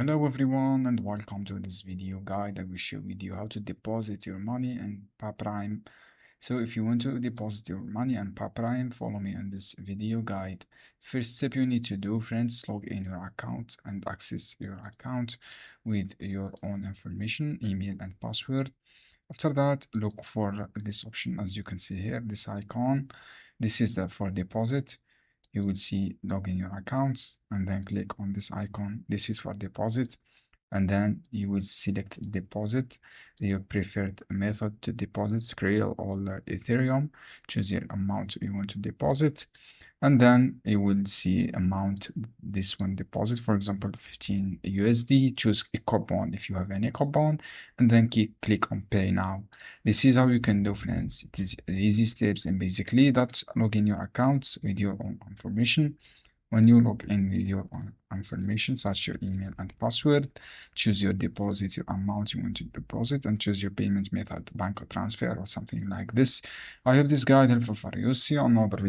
Hello everyone and welcome to this video guide. I will show you how to deposit your money in PUPrime. So if you want to deposit your money in PUPrime, follow me in this video guide. First step you need to do, friends, log in your account and access your account with your own information, email and password. After that, look for this option as you can see here, this icon. This is for deposit. You will see login your accounts and then click on this icon. This is for deposit, and then you will select deposit, your preferred method to deposit, Skrill or Ethereum. Choose your amount you want to deposit, and then you will see amount this one deposit, for example 15 USD. Choose a coupon if you have any coupon, and then click on pay now. This is how you can do, friends. It is easy steps, and basically that's login your accounts with your own information. When you log in with your own information, such your email and password, choose your deposit, your amount you want to deposit, and choose your payment method, bank or transfer or something like this. I hope this guide helpful for you. See you on another video.